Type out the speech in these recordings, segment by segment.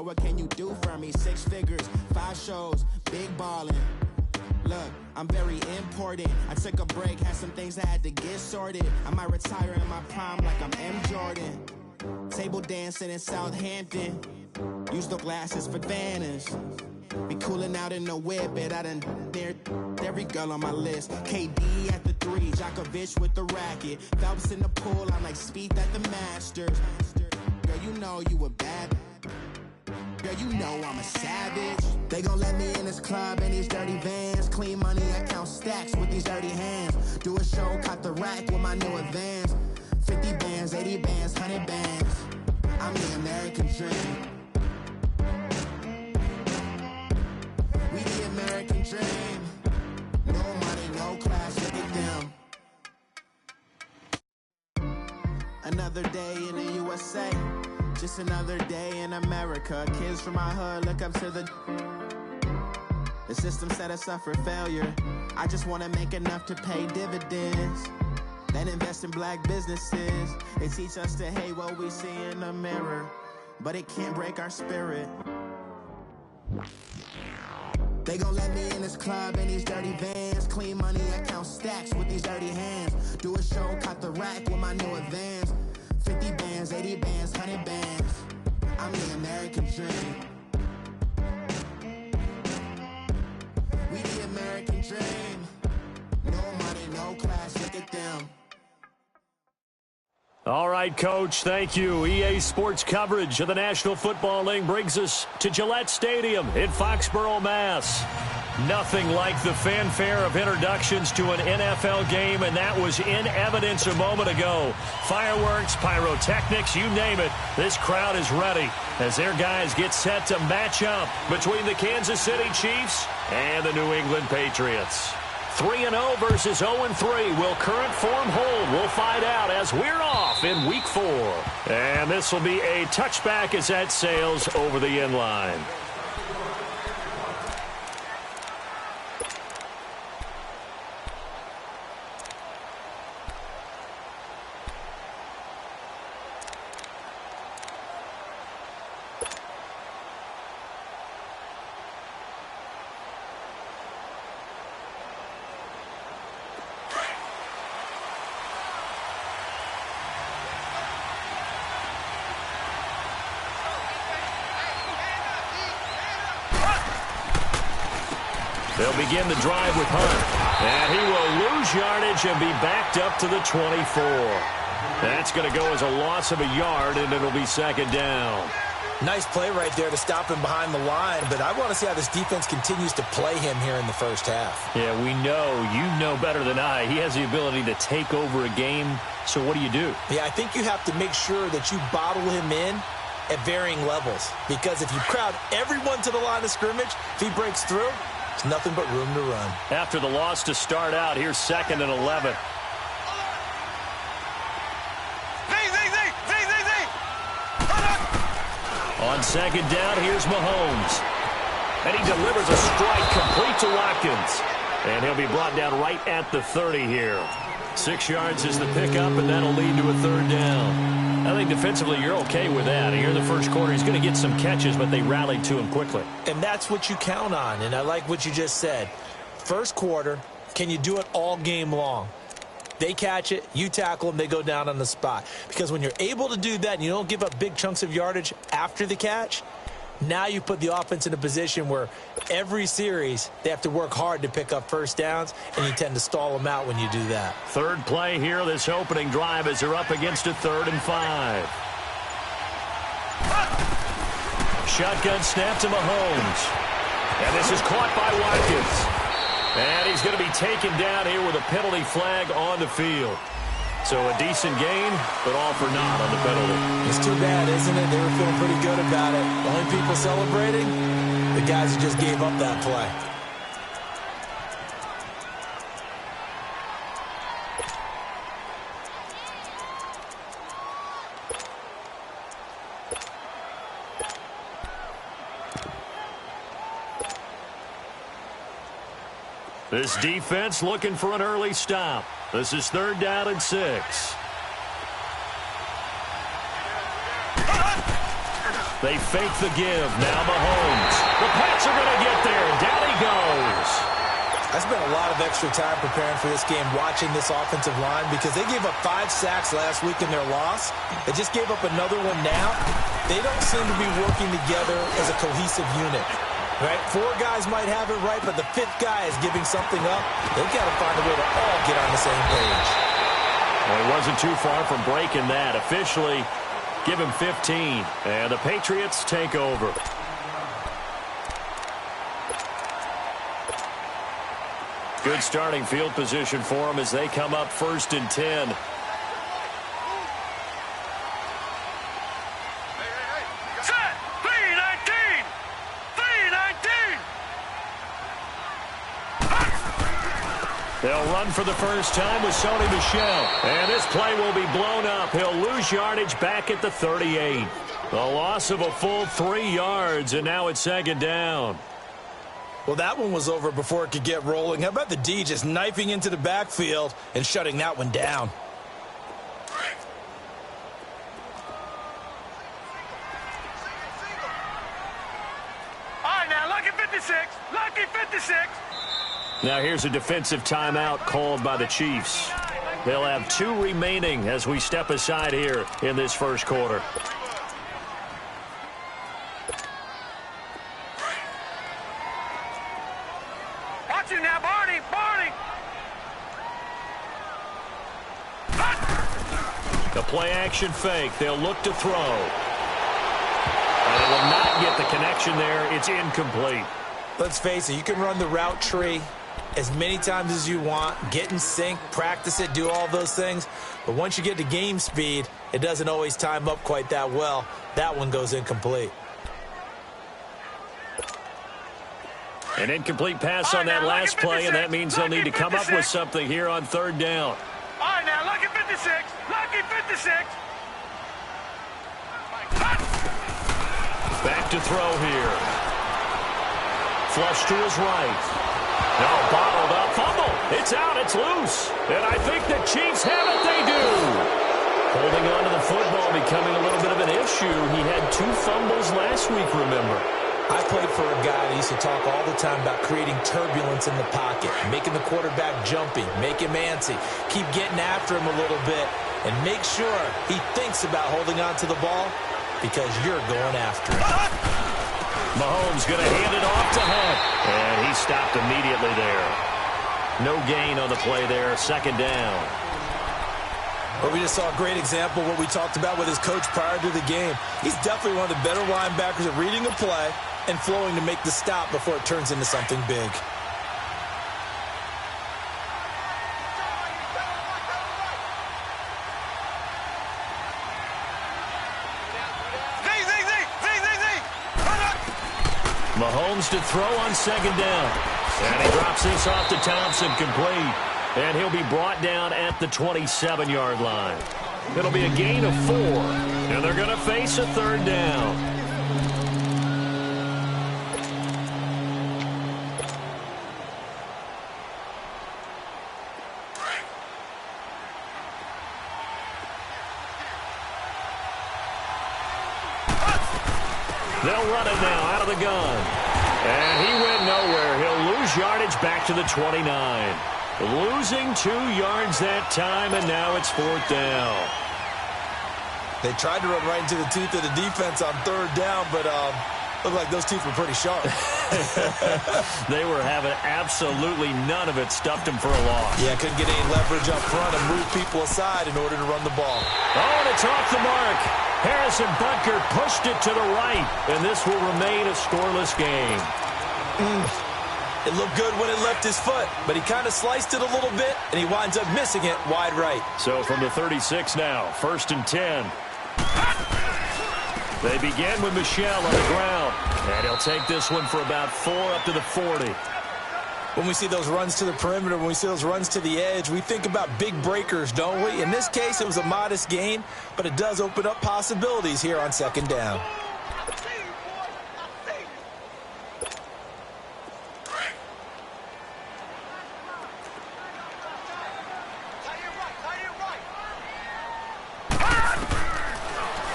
what can you do for me? 6 figures, 5 shows, big ballin'. Look, I'm very important. I took a break, had some things I had to get sorted. I might retire in my prime like I'm M. Jordan. Table dancing in Southampton. Use the glasses for Vanish. Be cooling out in the whip, but I done near every girl on my list. KD at the 3, Djokovic with the racket. Phelps in the pool, I'm like Spieth at the Masters. Girl, you know you a bad. Girl, you know I'm a savage. They gon' let me in this club in these dirty vans. Clean money, I count stacks with these dirty hands. Do a show, caught the rack with my new advance. 50 bands, 80 bands, 100 bands. I'm the American dream. We the American dream. No money, no class, look at them. Another day in the USA. Just another day in America. Kids from my hood look up to the system set us up for failure. I just want to make enough to pay dividends. Then invest in black businesses. They teach us to hate what we see in the mirror, but it can't break our spirit. They gon' let me in this club in these dirty vans. Clean money, I count stacks with these dirty hands. Do a show, caught the rack with my new advance. 50 bands, 80 bands, 100 bands. I'm the American dream. We the American dream. No money, no class, look at them. All right, Coach, thank you. EA Sports coverage of the National Football League brings us to Gillette Stadium in Foxborough, Mass. Nothing like the fanfare of introductions to an NFL game, and that was in evidence a moment ago. Fireworks, pyrotechnics, you name it. This crowd is ready as their guys get set to match up between the Kansas City Chiefs and the New England Patriots. 3-0 versus 0-3. Will current form hold? We'll find out as we're off in Week 4. And this will be a touchback as that sails over the end line. They'll begin the drive with Hunt. And he will lose yardage and be backed up to the 24. That's going to go as a loss of a yard, and it'll be second down. Nice play right there to stop him behind the line, but I want to see how this defense continues to play him here in the first half. Yeah, we know. You know better than I. He has the ability to take over a game, so what do you do? Yeah, I think you have to make sure that you bottle him in at varying levels, because if you crowd everyone to the line of scrimmage, if he breaks through, there's nothing but room to run. After the loss to start out, here's 2nd and 11. On second down, here's Mahomes. And he delivers a strike complete to Watkins. And he'll be brought down right at the 30 here. 6 yards is the pickup, and that'll lead to a third down. I think defensively you're okay with that. Here in the first quarter, he's going to get some catches, but they rallied to him quickly. And that's what you count on, and I like what you just said. First quarter, can you do it all game long? They catch it, you tackle them, they go down on the spot. Because when you're able to do that and you don't give up big chunks of yardage after the catch, now you put the offense in a position where every series they have to work hard to pick up first downs, and you tend to stall them out when you do that. Third play here, this opening drive, as they're up against a 3rd and 5. Shotgun snap to Mahomes. And this is caught by Watkins. And he's going to be taken down here with a penalty flag on the field. So a decent gain, but all for naught on the penalty. It's too bad, isn't it? They were feeling pretty good about it. The only people celebrating, the guys who just gave up that play. This defense looking for an early stop. This is 3rd down and 6. They fake the give. Now Mahomes. The Pats are going to get there. Down he goes. I spent a lot of extra time preparing for this game watching this offensive line because they gave up 5 sacks last week in their loss. They just gave up another one now. They don't seem to be working together as a cohesive unit. Right? 4 guys might have it right, but the 5th guy is giving something up. They've got to find a way to all get on the same page. Well, he wasn't too far from breaking that. Officially, give him 15. And the Patriots take over. Good starting field position for them as they come up 1st and 10. Set! 3-19! 3-19! They'll run for the first time with Sony Michel. And this play will be blown up. He'll lose yardage back at the 38. The loss of a full 3 yards, and now it's 2nd down. Well, that one was over before it could get rolling. How about the D just knifing into the backfield and shutting that one down? All right, now, lucky 56. Lucky 56. Now here's a defensive timeout called by the Chiefs. They'll have 2 remaining as we step aside here in this first quarter. Watch you now, Barney. Barney. The play action fake. They'll look to throw. And it will not get the connection there. It's incomplete. Let's face it, you can run the route tree as many times as you want, get in sync, practice it, do all those things. But once you get to game speed, it doesn't always time up quite that well. That one goes incomplete. An incomplete pass on that last play, and that means they'll need to come up with something here on 3rd down. All right, now, lucky 56. Lucky 56. Back to throw here. Flush to his right. No, bottled up. Fumble. It's out. It's loose. And I think the Chiefs have it. They do. Holding on to the football becoming a little bit of an issue. He had 2 fumbles last week, remember. I played for a guy that used to talk all the time about creating turbulence in the pocket, making the quarterback jumpy, make him antsy, keep getting after him a little bit, and make sure he thinks about holding on to the ball because you're going after him. Mahomes going to hand it off to Hunt. And he stopped immediately there. No gain on the play there. 2nd down. But we just saw a great example of what we talked about with his coach prior to the game. He's definitely one of the better linebackers at reading a play and flowing to make the stop before it turns into something big. Mahomes to throw on 2nd down. And he drops this off to Thompson, complete. And he'll be brought down at the 27-yard line. It'll be a gain of 4. And they're going to face a 3rd down. They'll run it now out of the gun. And he went nowhere. He'll lose yardage back to the 29. Losing 2 yards that time, and now it's 4th down. They tried to run right into the teeth of the defense on 3rd down, but looked like those teeth were pretty sharp. They were having absolutely none of it. Stuffed him for a loss. Yeah, couldn't get any leverage up front and move people aside in order to run the ball. Oh, and it's off the mark. Harrison Butker pushed it to the right, and this will remain a scoreless game. It looked good when it left his foot, but he kind of sliced it a little bit, and he winds up missing it wide right. So from the 36 now, 1st and 10. They begin with Michel on the ground, and he'll take this one for about 4 up to the 40. When we see those runs to the perimeter, when we see those runs to the edge, we think about big breakers, don't we? In this case, it was a modest gain, but it does open up possibilities here on 2nd down.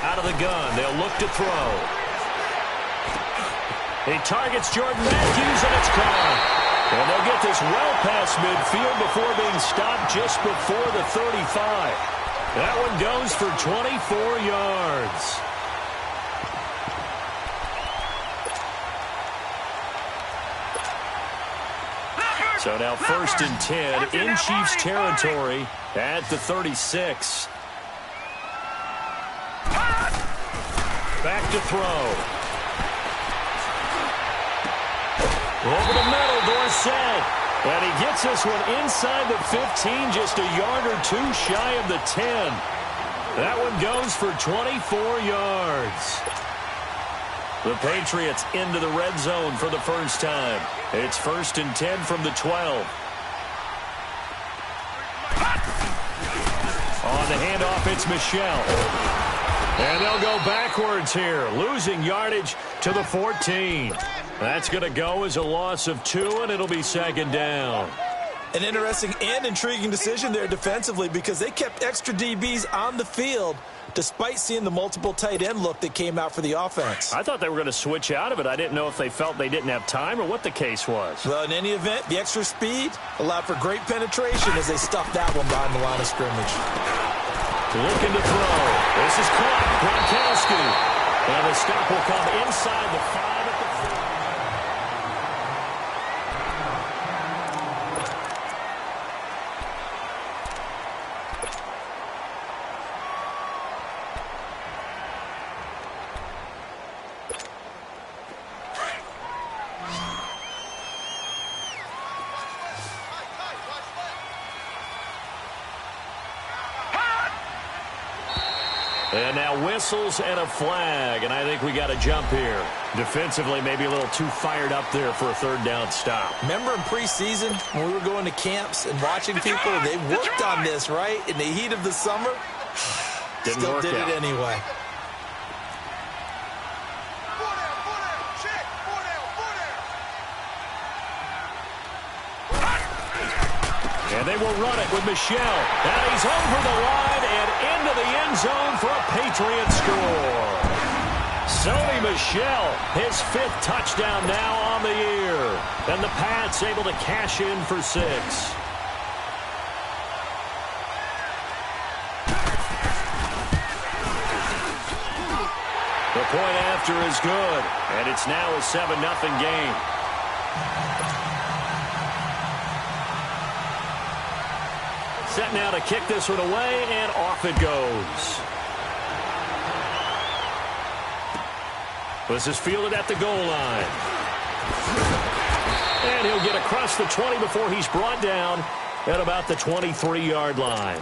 Out of the gun, they'll look to throw. He targets Jordan Matthews, and it's caught. And they'll get this well past midfield before being stopped just before the 35. That one goes for 24 yards. So now 1st and 10 in Chiefs territory at the 36. Back to throw. Over the middle, Dorsett. And he gets this one inside the 15, just a yard or two shy of the 10. That one goes for 24 yards. The Patriots into the red zone for the first time. It's 1st and 10 from the 12. On the handoff, it's Michel. And they'll go backwards here, losing yardage to the 14. That's going to go as a loss of 2, and it'll be 2nd down. An interesting and intriguing decision there defensively because they kept extra DBs on the field despite seeing the multiple tight end look that came out for the offense. I thought they were going to switch out of it. I didn't know if they felt they didn't have time or what the case was. Well, in any event, the extra speed allowed for great penetration as they stuffed that one behind the line of scrimmage. Looking to throw. This is caught. Gronkowski. And the stop will come inside the 5 at the 4. And now whistles and a flag, and I think we got a jump here. Defensively, maybe a little too fired up there for a 3rd down stop. Remember in preseason when we were going to camps and watching people, they worked on this, right? In the heat of the summer, still did it anyway. And they will run it with Michel. And he's over the line and into the end zone for a Patriot score. Sony Michel, his 5th touchdown now on the year. And the Pats able to cash in for 6. The point after is good. And it's now a 7-0 game. Set now to kick this one away, and off it goes. This is fielded at the goal line. And he'll get across the 20 before he's brought down at about the 23-yard line.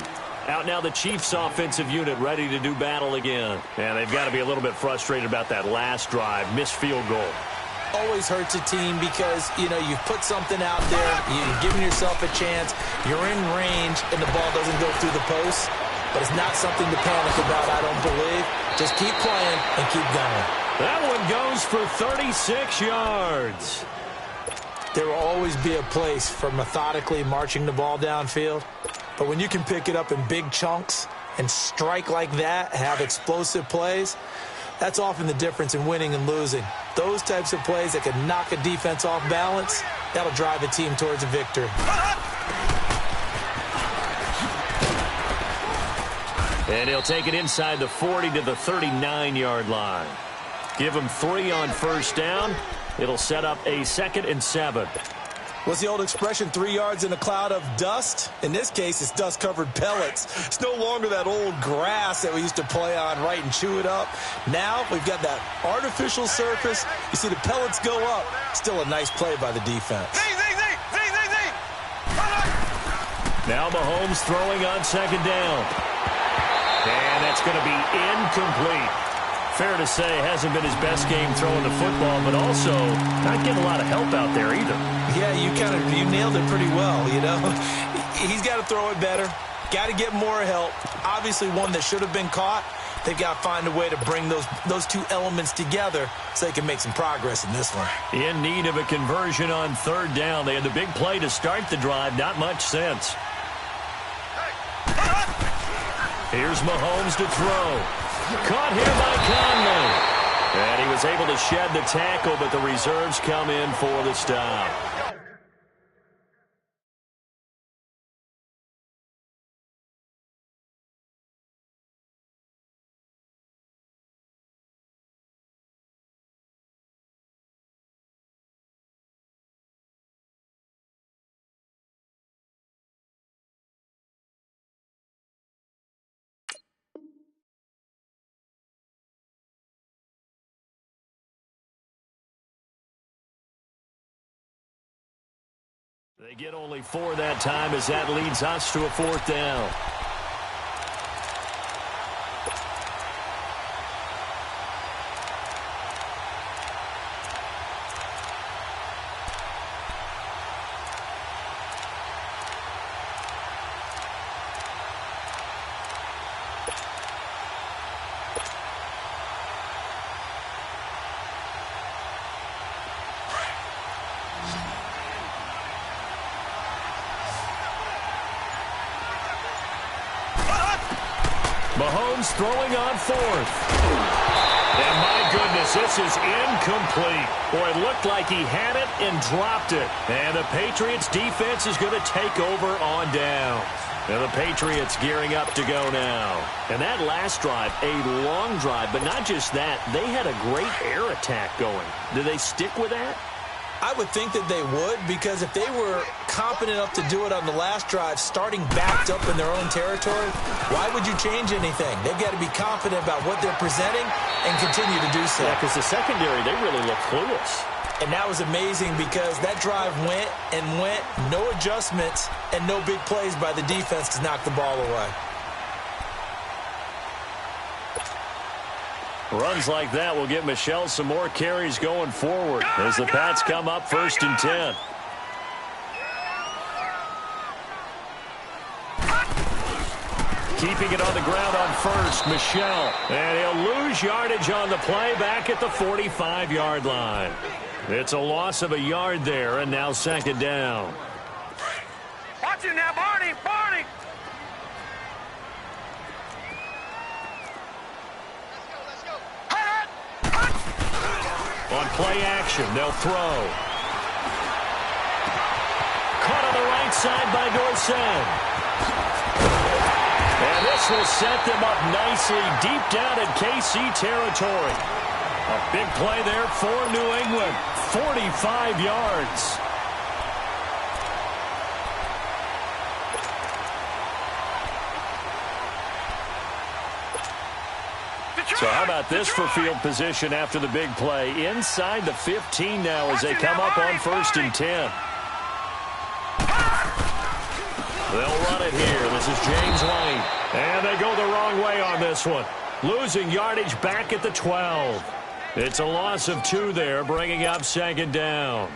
Out now the Chiefs offensive unit ready to do battle again. And they've got to be a little bit frustrated about that last drive, missed field goal. Always hurts a team because, you know, you've put something out there, you've given yourself a chance, you're in range, and the ball doesn't go through the post. But it's not something to panic about, I don't believe. Just keep playing and keep going. That one goes for 36 yards. There will always be a place for methodically marching the ball downfield. But when you can pick it up in big chunks and strike like that, have explosive plays, that's often the difference in winning and losing. Those types of plays that can knock a defense off balance, that'll drive a team towards a victory. And he'll take it inside the 40 to the 39-yard line. Give him 3 on 1st down. It'll set up a 2nd and 7. What's the old expression, 3 yards in a cloud of dust? In this case, it's dust-covered pellets. It's no longer that old grass that we used to play on, right, and chew it up. Now we've got that artificial surface. You see the pellets go up. Still a nice play by the defense. Now Mahomes throwing on 2nd down. And that's going to be incomplete. Fair to say, hasn't been his best game throwing the football, but also not getting a lot of help out there either. Yeah, you nailed it pretty well, you know. He's got to throw it better. Got to get more help. Obviously one that should have been caught. They've got to find a way to bring those two elements together so they can make some progress in this one. In need of a conversion on 3rd down. They had the big play to start the drive. Not much sense. Here's Mahomes to throw. Caught here by Conley. And he was able to shed the tackle, but the reserves come in for the stop. They get only 4 that time as that leads us to a 4th down. Mahomes throwing on 4th. And my goodness, this is incomplete. Boy, it looked like he had it and dropped it. And the Patriots defense is going to take over on down. And the Patriots gearing up to go now. And that last drive, a long drive, but not just that. They had a great air attack going. Do they stick with that? I would think that they would, because if they were competent enough to do it on the last drive, starting backed up in their own territory, why would you change anything? They've got to be confident about what they're presenting and continue to do so. Yeah, because the secondary, they really look clueless. And that was amazing because that drive went and went, no adjustments, and no big plays by the defense to knock the ball away. Runs like that will give Michel some more carries going forward as the Pats come up 1st and 10. Keeping it on the ground on 1st, Michel. And he'll lose yardage on the play back at the 45-yard line. It's a loss of a yard there, and now 2nd down. Watch it now, Barney! Barney! On play action, they'll throw. Caught on the right side by Dorsett. And this will set them up nicely deep down in KC territory. A big play there for New England. 45 yards. So how about this for field position after the big play? Inside the 15 now as they come up on 1st and 10. They'll run it here. This is James White. And they go the wrong way on this one. Losing yardage back at the 12. It's a loss of 2 there, bringing up 2nd down.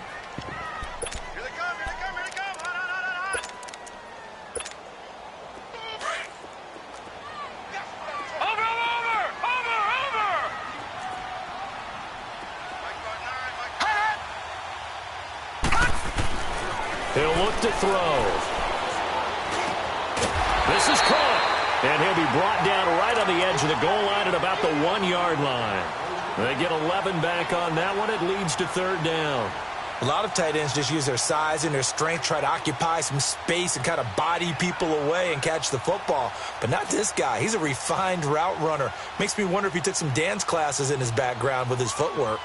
He'll look to throw. This is caught. And he'll be brought down right on the edge of the goal line at about the 1-yard line. They get 11 back on that one. It leads to 3rd down. A lot of tight ends just use their size and their strength, try to occupy some space and kind of body people away and catch the football. But not this guy. He's a refined route runner. Makes me wonder if he took some dance classes in his background with his footwork.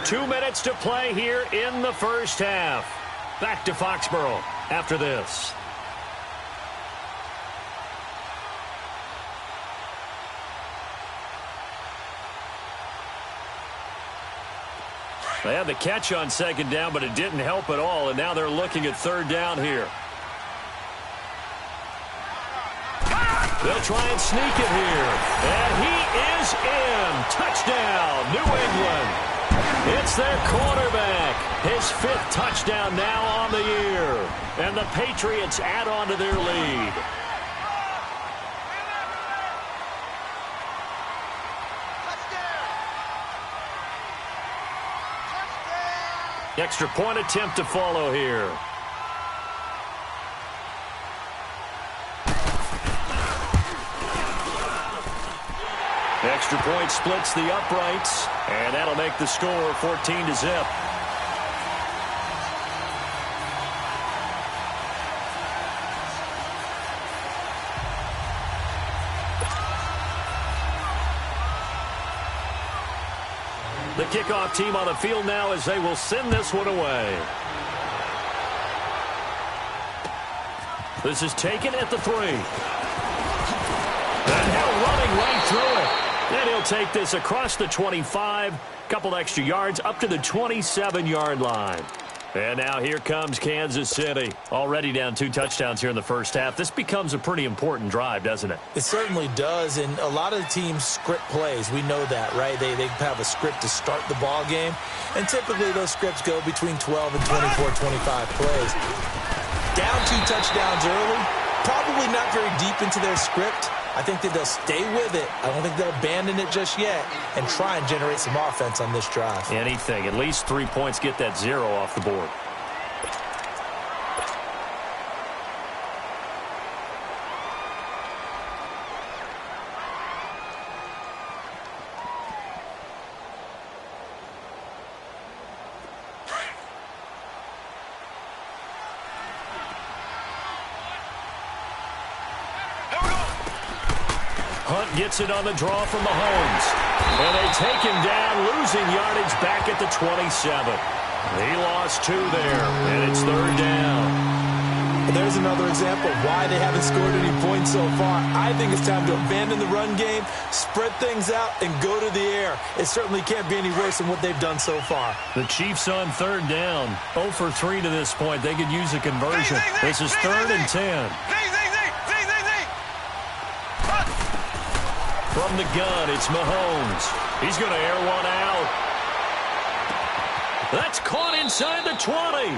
Two minutes to play here in the first half. Back to Foxborough after this. They had the catch on 2nd down, but it didn't help at all, and now they're looking at 3rd down here. They'll try and sneak it here. And he is in. Touchdown, New England. It's their quarterback. His 5th touchdown now on the year. And the Patriots add on to their lead. Extra point attempt to follow here. Extra point splits the uprights, and that'll make the score 14-0. The kickoff team on the field now as they will send this one away. This is taken at the 3. And Hill running right through it. And he'll take this across the 25, couple extra yards up to the 27-yard line. And now here comes Kansas City. Already down 2 touchdowns here in the first half. This becomes a pretty important drive, doesn't it? It certainly does, and a lot of the teams script plays. We know that, right? They have a script to start the ball game, and typically those scripts go between 12 and 24, 25 plays. Down 2 touchdowns early, probably not very deep into their script. I think that they'll stay with it. I don't think they'll abandon it just yet and try and generate some offense on this drive. Anything. At least 3 points, get that 0 off the board. Hunt gets it on the draw from Mahomes. And they take him down, losing yardage back at the 27. He lost 2 there, and it's 3rd down. There's another example of why they haven't scored any points so far. I think it's time to abandon the run game, spread things out, and go to the air. It certainly can't be any worse than what they've done so far. The Chiefs on 3rd down. 0 for 3 to this point. They could use a conversion. This is 3rd and 10. From the gun, it's Mahomes. He's going to air one out. That's caught inside the 20.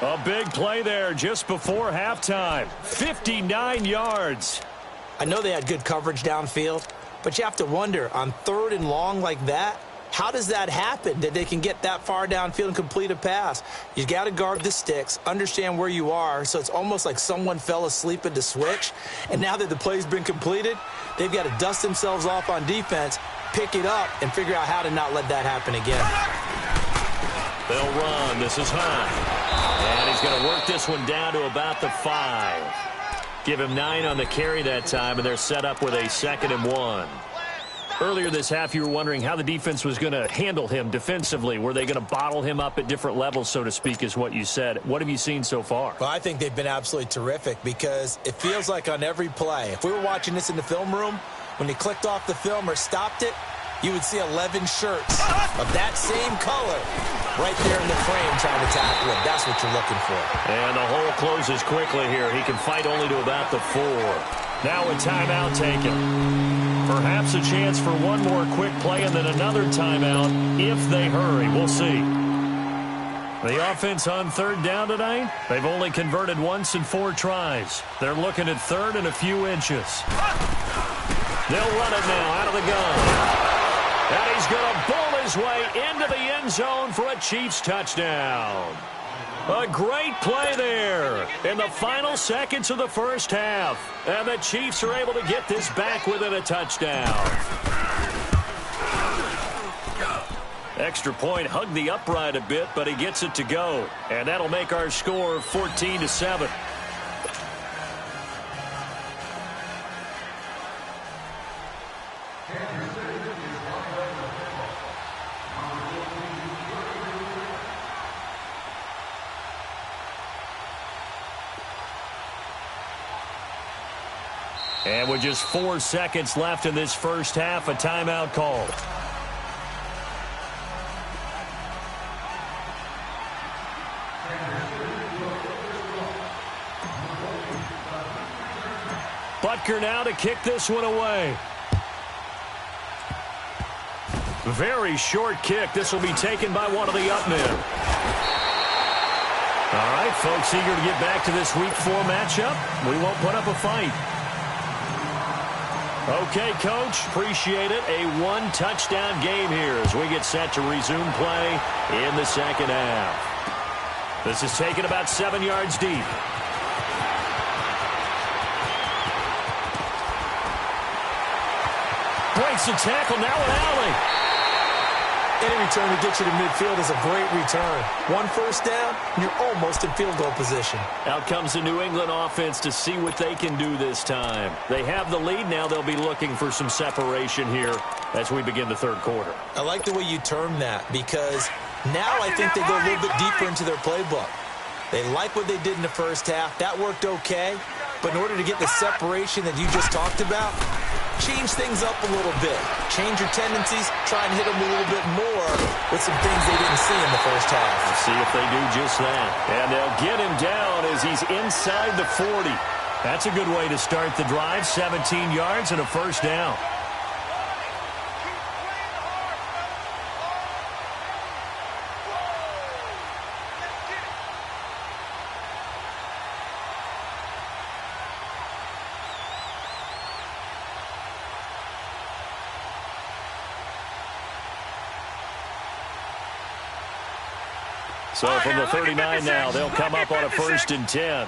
A big play there just before halftime. 59 yards. I know they had good coverage downfield, but you have to wonder, on 3rd and long like that, how does that happen, that they can get that far downfield and complete a pass? You got to guard the sticks, understand where you are, so it's almost like someone fell asleep at the switch, and now that the play's been completed, they've got to dust themselves off on defense, pick it up, and figure out how to not let that happen again. They'll run. This is Hunt. And he's going to work this one down to about the 5. Give him 9 on the carry that time, and they're set up with a 2nd and 1. Earlier this half, you were wondering how the defense was going to handle him defensively. Were they going to bottle him up at different levels, so to speak, is what you said. What have you seen so far? Well, I think they've been absolutely terrific because it feels like on every play, if we were watching this in the film room, when they clicked off the film or stopped it, you would see 11 shirts of that same color right there in the frame trying to tackle it. That's what you're looking for. And the hole closes quickly here. He can fight only to about the 4. Now a timeout taken. Perhaps a chance for one more quick play and then another timeout if they hurry. We'll see. The offense on 3rd down tonight, they've only converted once in 4 tries. They're looking at 3rd and a few inches. They'll run it now out of the gun. And he's going to bowl his way into the end zone for a Chiefs touchdown. A great play there in the final seconds of the first half. And the Chiefs are able to get this back within a touchdown. Extra point hugged the upright a bit, but he gets it to go. And that'll make our score 14-7. And with just 4 seconds left in this first half, a timeout called. Butker now to kick this one away. Very short kick. This will be taken by one of the up men. All right, folks, eager to get back to this Week 4 matchup. We won't put up a fight. Okay, Coach, appreciate it. A one-touchdown game here as we get set to resume play in the second half. This is taken about 7 yards deep. Breaks the tackle, now an alley. Any return to get you to midfield is a great return. 1 first down, you're almost in field goal position. Out comes the New England offense to see what they can do this time. They have the lead now. They'll be looking for some separation here as we begin the third quarter. I like the way you term that because now I think they go a little bit deeper into their playbook. They like what they did in the first half. That worked okay. But in order to get the separation that you just talked about, change things up a little bit. Change your tendencies. Try and hit them a little bit more with some things they didn't see in the first half. Let's see if they do just that. And they'll get him down as he's inside the 40. That's a good way to start the drive. 17 yards and a first down. So from the 39 now, they'll come up on a 1st and 10.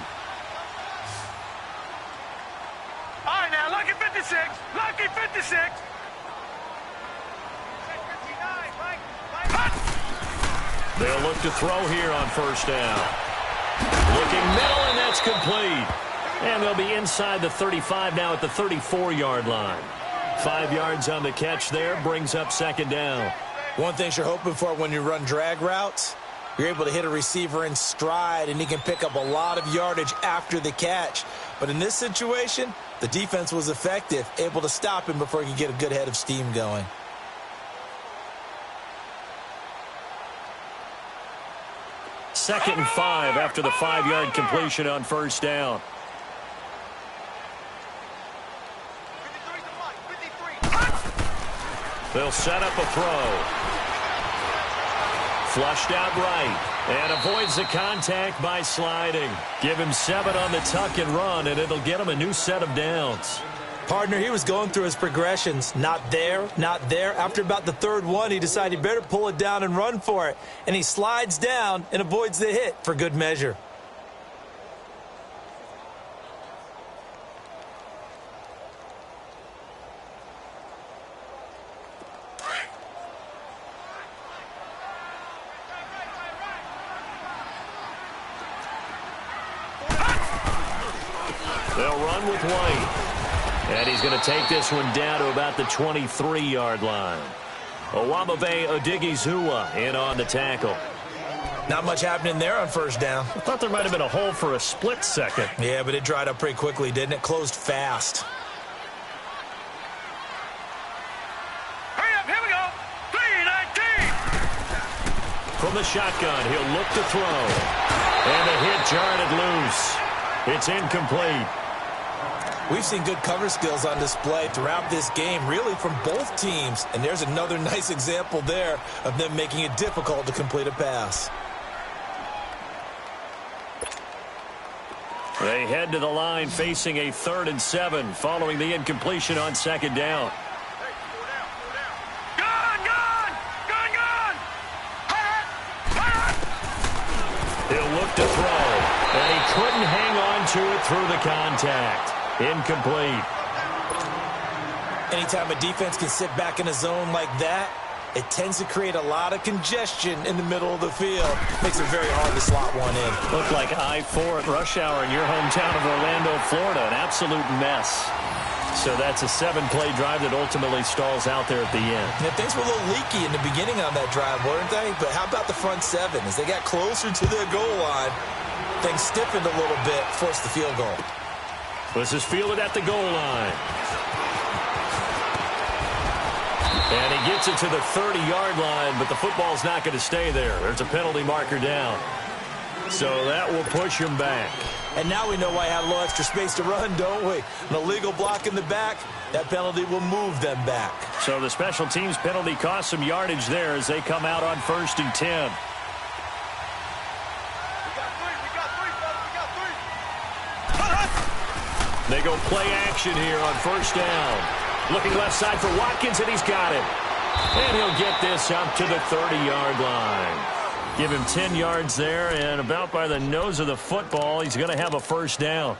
All right, now, lucky 56. Lucky 56. They'll look to throw here on 1st down. Looking middle, and that's complete. And they'll be inside the 35 now at the 34-yard line. 5 yards on the catch there, brings up 2nd down. One thing you're hoping for when you run drag routes, you're able to hit a receiver in stride, and he can pick up a lot of yardage after the catch. But in this situation, the defense was effective, able to stop him before he could get a good head of steam going. Second and 5 after the 5-yard completion on 1st down. They'll set up a throw. Flushed out right and avoids the contact by sliding. Give him 7 on the tuck and run, and it'll get him a new set of downs. Partner, he was going through his progressions. Not there, not there. After about the 3rd one, he decided he better pull it down and run for it. And he slides down and avoids the hit for good measure. They'll run with White. And he's going to take this one down to about the 23-yard line. Owamave Odighizuwa in on the tackle. Not much happening there on 1st down. I thought there might have been a hole for a split second. Yeah, but it dried up pretty quickly, didn't it? Closed fast. Hurry up, here we go. 3-19. From the shotgun, he'll look to throw. And the hit jarred it loose. It's incomplete. We've seen good cover skills on display throughout this game, really from both teams. And there's another nice example there of them making it difficult to complete a pass. They head to the line facing a 3rd and 7 following the incompletion on 2nd down. He'll look to throw, and he couldn't hang on to it through the contact. Incomplete. Anytime a defense can sit back in a zone like that, it tends to create a lot of congestion in the middle of the field. Makes it very hard to slot one in. Looked like I-4 at rush hour in your hometown of Orlando, Florida. An absolute mess. So that's a 7-play drive that ultimately stalls out there at the end. Yeah, things were a little leaky in the beginning on that drive, weren't they? But how about the front 7? As they got closer to their goal line, things stiffened a little bit, forced the field goal. This is fielded at the goal line. And he gets it to the 30-yard line, but the football's not going to stay there. There's a penalty marker down. So that will push him back. And now we know why I had a little extra space to run, don't we? An illegal block in the back, that penalty will move them back. So the special teams penalty cost some yardage there as they come out on 1st and 10. They go play action here on 1st down. Looking left side for Watkins, and he's got it. And he'll get this up to the 30-yard line. Give him 10 yards there, and about by the nose of the football, he's going to have a first down.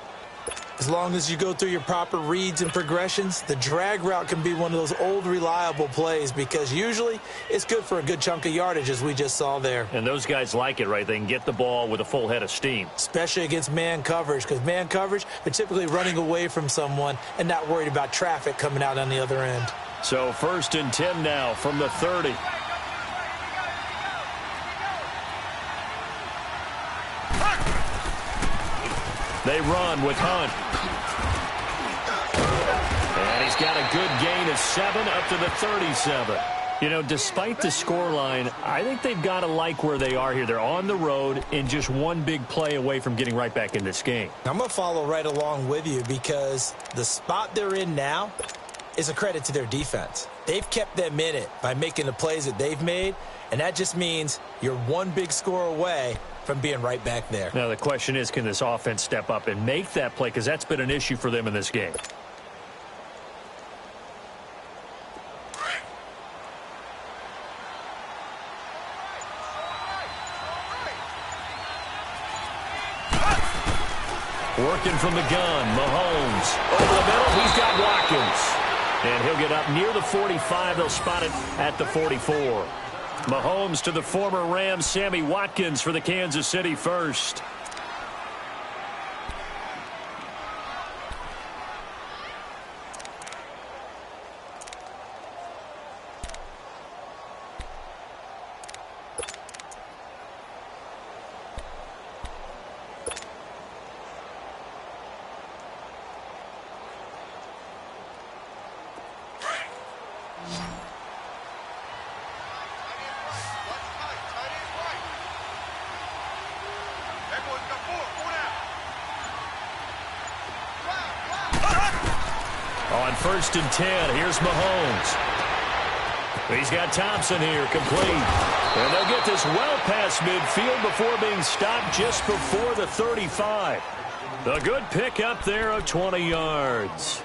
As long as you go through your proper reads and progressions, the drag route can be one of those old reliable plays because usually it's good for a good chunk of yardage, as we just saw there. And those guys like it, right? They can get the ball with a full head of steam. Especially against man coverage, because man coverage, they're typically running away from someone and not worried about traffic coming out on the other end. So 1st and 10 now from the 30. They run with Hunt. And he's got a good gain of 7 up to the 37. You know, despite the scoreline, I think they've got to like where they are here. They're on the road and just one big play away from getting right back in this game. I'm going to follow right along with you because the spot they're in now is a credit to their defense. They've kept them in it by making the plays that they've made, and that just means you're one big score away from being right back there. Now, the question is, can this offense step up and make that play? Because that's been an issue for them in this game. Working from the gun, Mahomes. Over the middle, he's got Watkins. And he'll get up near the 45. They'll spot it at the 44. Mahomes to the former Rams, Sammy Watkins for the Kansas City first. On 1st and 10, here's Mahomes. He's got Thompson here, complete. And they'll get this well past midfield before being stopped just before the 35. A good pickup there of 20 yards.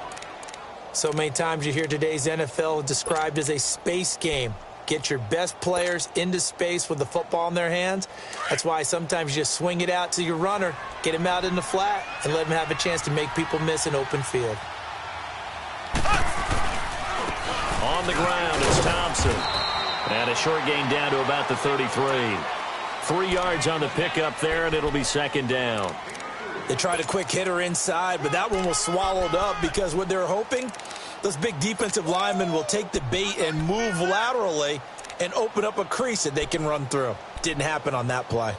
So many times you hear today's NFL described as a space game. Get your best players into space with the football in their hands. That's why sometimes you just swing it out to your runner, get him out in the flat, and let him have a chance to make people miss an open field. On the ground is Thompson. And a short gain down to about the 33. 3 yards on the pickup there, and it'll be 2nd down. They tried a quick hitter inside, but that one was swallowed up because what they're hoping, those big defensive linemen will take the bait and move laterally and open up a crease that they can run through. Didn't happen on that play.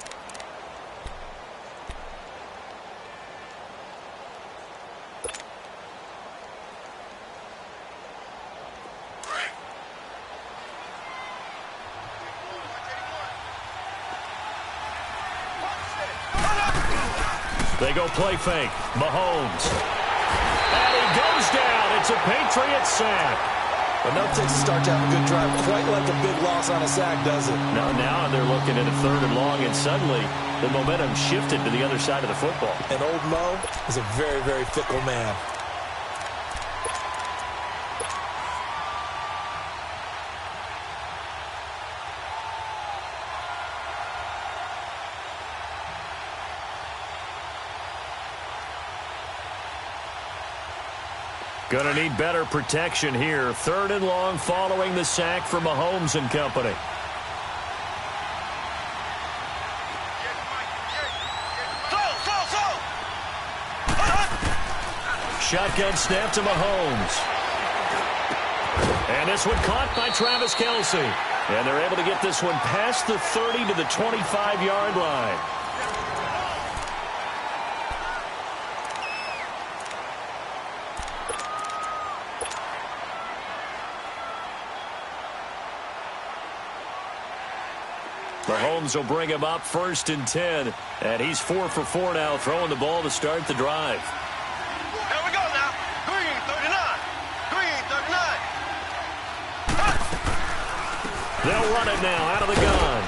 They go play fake. Mahomes. And he goes down. It's a Patriot sack. But no takes to start to have a good drive. Quite like a big loss on a sack, does it? No, now they're looking at a 3rd and long, and suddenly the momentum shifted to the other side of the football. And old Mo is a very, very fickle man. Going to need better protection here. 3rd and long following the sack from Mahomes and company. Shotgun snap to Mahomes. And this one caught by Travis Kelce. And they're able to get this one past the 30 to the 25-yard line. Mahomes will bring him up 1st and 10. And he's 4 for 4 now, throwing the ball to start the drive. Here we go now. Green, 39. Green, 39. They'll run it now out of the gun.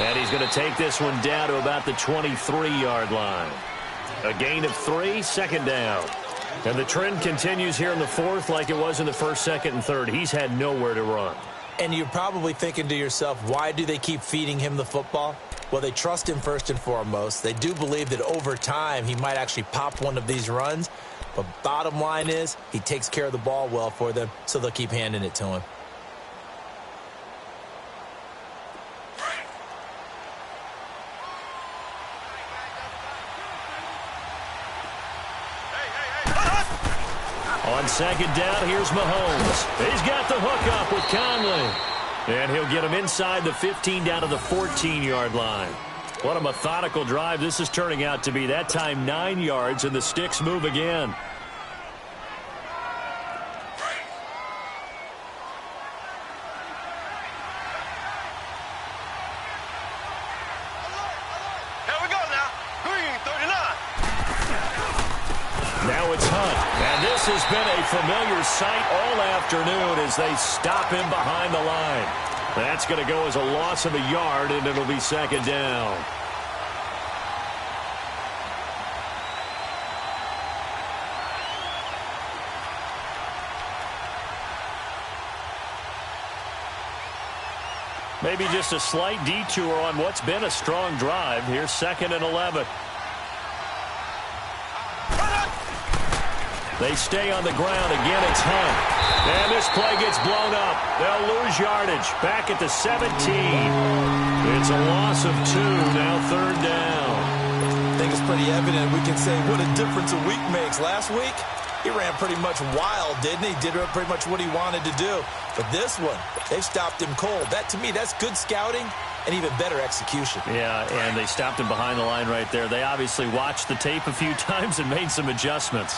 And he's going to take this one down to about the 23-yard line. A gain of 3, 2nd down. And the trend continues here in the fourth like it was in the first, second, and third. He's had nowhere to run. And you're probably thinking to yourself, why do they keep feeding him the football? Well, they trust him first and foremost. They do believe that over time he might actually pop one of these runs. But bottom line is he takes care of the ball well for them, so they'll keep handing it to him. On second down, here's Mahomes. He's got the hook up with Conley. And he'll get him inside the 15 down to the 14-yard line. What a methodical drive this is turning out to be. That time 9 yards, and the sticks move again. Here we go now. Green, 39. Now it's Hunt. And this has been a familiar sight all afternoon as they stop him behind the line. That's going to go as a loss of a yard, and it'll be second down. Maybe just a slight detour on what's been a strong drive. Here's 2nd and 11. They stay on the ground. Again, it's Hunt. And this play gets blown up. They'll lose yardage. Back at the 17. It's a loss of 2. Now 3rd down. I think it's pretty evident. We can say what a difference a week makes. Last week, he ran pretty much wild, didn't he? Did pretty much what he wanted to do. But this one, they stopped him cold. That, to me, that's good scouting and even better execution. Yeah, and they stopped him behind the line right there. They obviously watched the tape a few times and made some adjustments.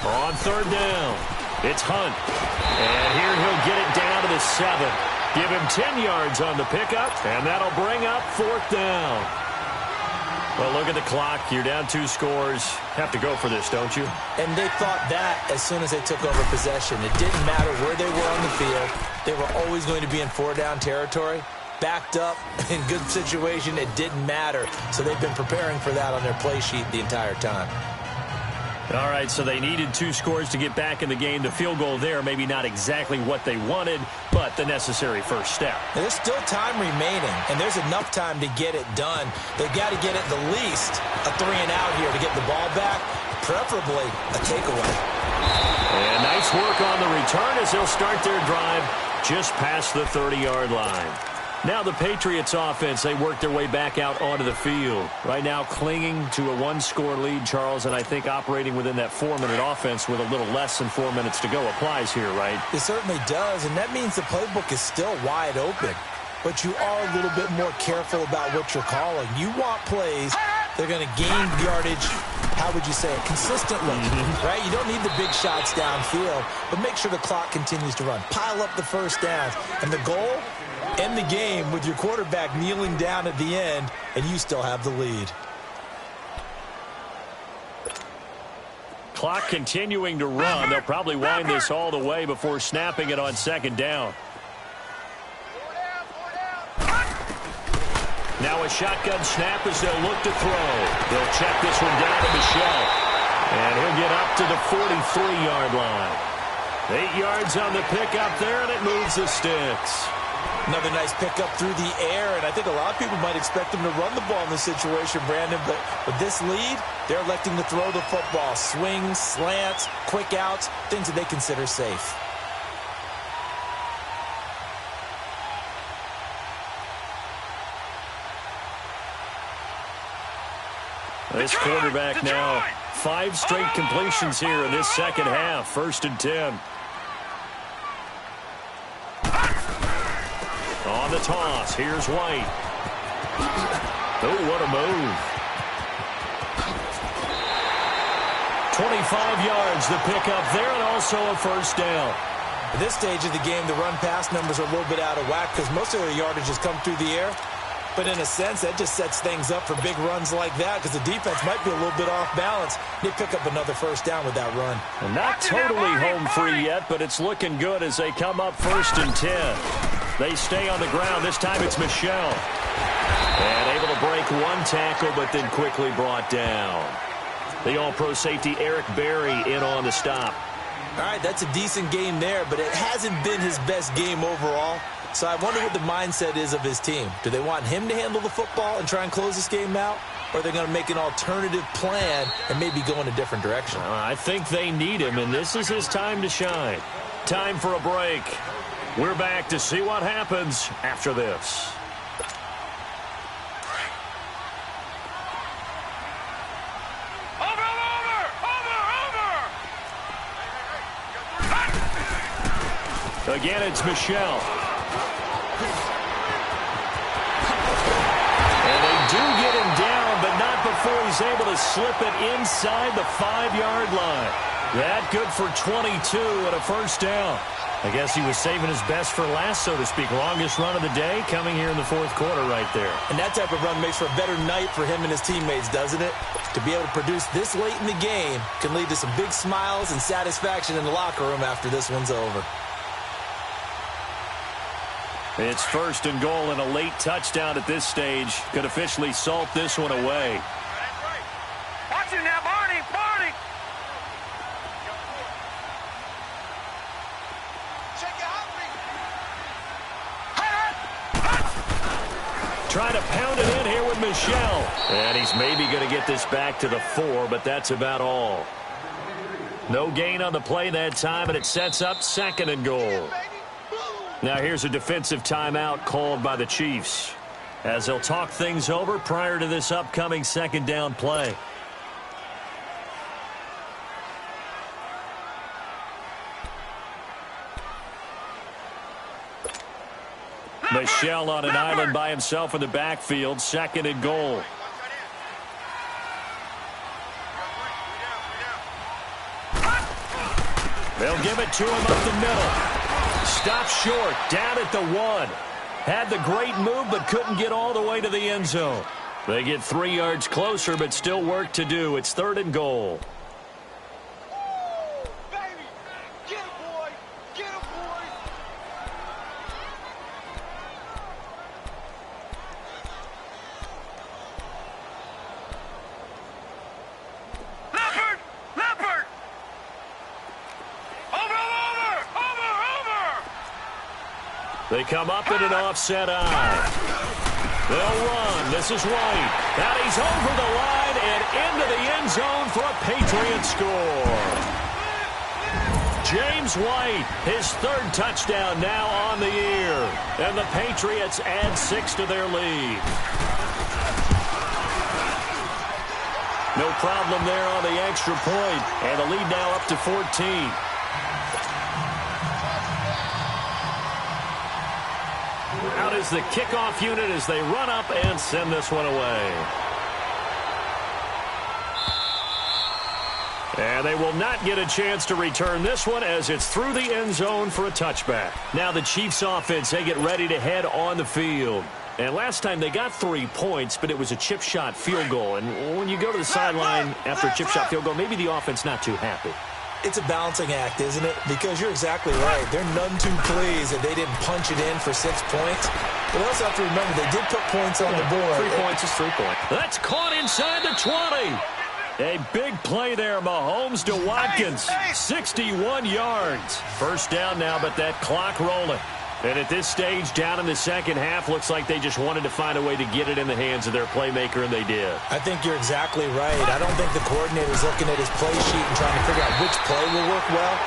On 3rd down, it's Hunt. And here he'll get it down to the 7. Give him 10 yards on the pickup, and that'll bring up 4th down. Well, look at the clock. You're down 2 scores. Have to go for this, don't you? And they thought that as soon as they took over possession. It didn't matter where they were on the field. They were always going to be in 4-down territory. Backed up, in good situation, it didn't matter. So they've been preparing for that on their play sheet the entire time. All right, so they needed 2 scores to get back in the game. The field goal there, maybe not exactly what they wanted, but the necessary first step. There's still time remaining, and there's enough time to get it done. They've got to get at the least a 3-and-out here to get the ball back, preferably a takeaway. And nice work on the return as they'll start their drive just past the 30-yard line. Now the Patriots offense, they work their way back out onto the field. Right now clinging to a 1-score lead, Charles, and I think operating within that 4-minute offense with a little less than 4 minutes to go applies here, right? It certainly does, and that means the playbook is still wide open. But you are a little bit more careful about what you're calling. You want plays that are going to gain yardage, how would you say it, consistently, right? You don't need the big shots downfield, but make sure the clock continues to run. Pile up the first downs, and the goal, end the game with your quarterback kneeling down at the end, and you still have the lead. Clock continuing to run. They'll probably wind this all the way before snapping it on 2nd down. Now a shotgun snap as they'll look to throw. They'll check this one down to Michel. And he'll get up to the 43-yard line. 8 yards on the pickup there, and it moves the sticks. Another nice pickup through the air, and I think a lot of people might expect them to run the ball in this situation, Brandon, but with this lead, they're electing to throw the football. Swings, slants, quick outs, things that they consider safe. This quarterback now, 5 straight completions here in this second half. 1st and 10. On the toss, here's White. Oh, what a move. 25 yards, the pickup there, and also a 1st down. At this stage of the game, the run-pass numbers are a little bit out of whack because most of their yardage has come through the air. But in a sense, that just sets things up for big runs like that because the defense might be a little bit off balance. They pick up another 1st down with that run. And not totally home free yet, but it's looking good as they come up 1st and 10. They stay on the ground. This time it's Michel. And able to break 1 tackle, but then quickly brought down. The All-Pro safety Eric Berry in on the stop. All right, that's a decent game there, but it hasn't been his best game overall. So I wonder what the mindset is of his team. Do they want him to handle the football and try and close this game out? Or are they going to make an alternative plan and maybe go in a different direction? I think they need him, and this is his time to shine. Time for a break. We're back to see what happens after this. Again, it's Michel. And they do get him down, but not before he's able to slip it inside the 5-yard line. That good for 22 and a first down. I guess he was saving his best for last, so to speak. Longest run of the day coming here in the fourth quarter right there. And that type of run makes for a better night for him and his teammates, doesn't it? To be able to produce this late in the game can lead to some big smiles and satisfaction in the locker room after this one's over. It's first and goal, and a late touchdown at this stage could officially salt this one away. Watch it now, Barney! Barney! Trying to pound it in here with Michel. And he's maybe going to get this back to the 4, but that's about all. No gain on the play that time, and it sets up second and goal. Now here's a defensive timeout called by the Chiefs, as they'll talk things over prior to this upcoming second down play. Michel on an island by himself in the backfield, second and goal. They'll give it to him up the middle. Stop short, down at the 1. Had the great move, but couldn't get all the way to the end zone. They get 3 yards closer, but still work to do. It's third and goal. Baby! Get him, boy! Get him, boy! Leopard! Leopard! Over! They come up in an offset eye. They'll run. This is White. And he's over the line and into the end zone for a Patriot score. James White, his 3rd touchdown now on the year. And the Patriots add 6 to their lead. No problem there on the extra point. And the lead now up to 14. Out is the kickoff unit as they run up and send this one away. And they will not get a chance to return this one as it's through the end zone for a touchback. Now the Chiefs offense, they get ready to head on the field. And last time they got 3 points, but it was a chip shot field goal. And when you go to the sideline after a chip shot field goal, maybe the offense not too happy. It's a balancing act, isn't it? Because you're exactly right. They're none too pleased that they didn't punch it in for 6 points. But also have to remember, they did put points on the board. 3 points is 3 points. That's caught inside the 20. A big play there, Mahomes to Watkins. 61 yards. First down now, but that clock rolling. And at this stage, down in the second half, looks like they just wanted to find a way to get it in the hands of their playmaker, and they did. I think you're exactly right. I don't think the coordinator's looking at his play sheet and trying to figure out which play will work well.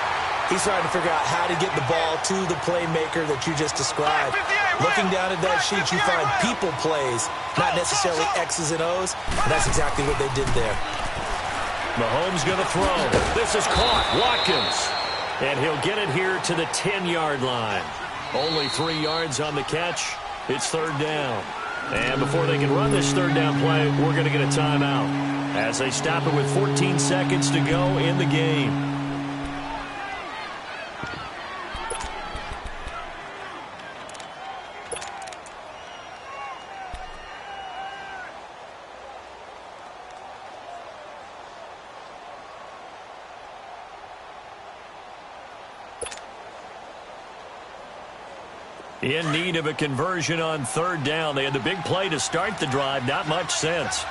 He's trying to figure out how to get the ball to the playmaker that you just described. Looking down at that sheet, you find people plays, not necessarily X's and O's, and that's exactly what they did there. Mahomes going to throw. This is caught. Watkins. And he'll get it here to the 10-yard line. Only 3 yards on the catch. It's third down. And before they can run this third down play, we're going to get a timeout as they stop it with 14 seconds to go in the game. In need of a conversion on third down. They had the big play to start the drive. Not much sense.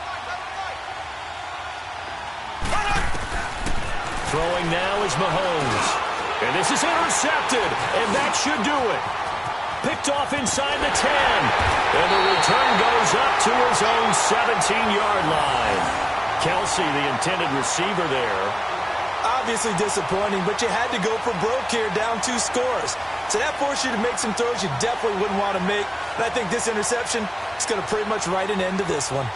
Throwing now is Mahomes. And this is intercepted, and that should do it. Picked off inside the 10. And the return goes up to his own 17-yard line. Kelsey, the intended receiver there. Obviously disappointing, but you had to go for broke here, down 2 scores. So that forced you to make some throws you definitely wouldn't want to make. And I think this interception is going to pretty much write an end to this one.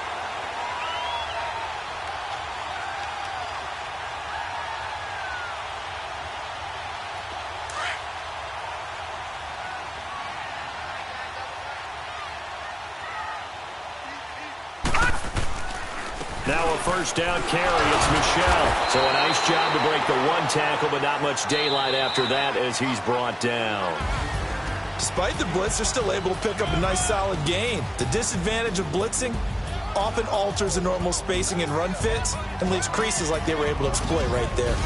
Now a first down carry. It's Michel. So a nice job to break the 1 tackle, but not much daylight after that as he's brought down. Despite the blitz, they're still able to pick up a nice solid gain. The disadvantage of blitzing often alters the normal spacing and run fits and leaves creases like they were able to exploit right there.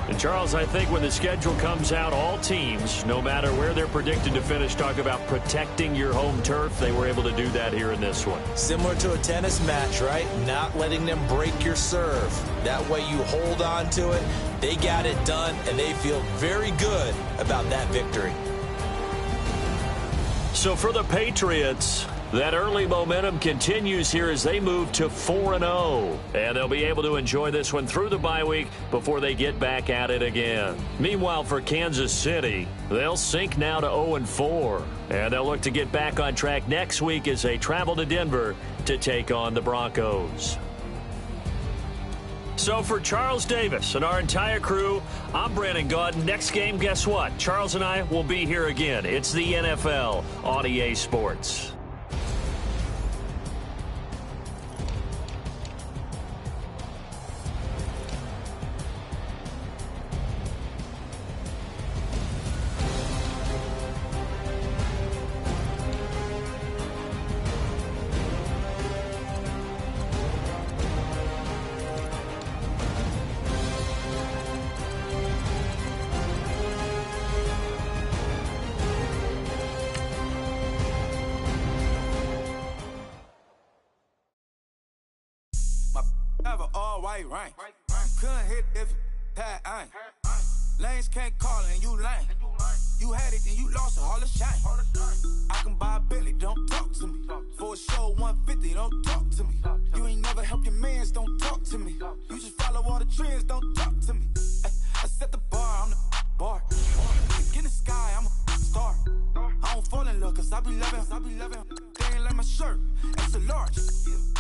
And Charles, I think when the schedule comes out, all teams, no matter where they're predicted to finish, talk about protecting your home turf. They were able to do that here in this one. Similar to a tennis match, right? Not letting them break your serve. That way you hold on to it. They got it done, and they feel very good about that victory. So for the Patriots, that early momentum continues here as they move to 4-0. And they'll be able to enjoy this one through the bye week before they get back at it again. Meanwhile, for Kansas City, they'll sink now to 0-4. And they'll look to get back on track next week as they travel to Denver to take on the Broncos. So for Charles Davis and our entire crew, I'm Brandon Gaudin. Next game, guess what? Charles and I will be here again. It's the NFL on EA Sports. Have an all-white ring. Couldn't hit if had ain't. Lanes can't call and you lame. You had it and you lost it, all the shame. I can buy a Billy, don't talk to me. For a show 150, don't talk to me. You ain't never help your mans, don't talk to me. You just follow all the trends, don't talk to me. I set the bar, I'm the bar. In the sky, I'm a star. I don't fall in love, cause I be loving. They ain't like my shirt, it's a large.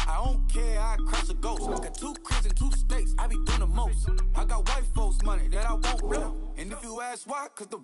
I don't care, I crash a ghost. I got 2 cribs and 2 states, I be doing the most. I got white folks money that I won't blow. And if you ask why, cause the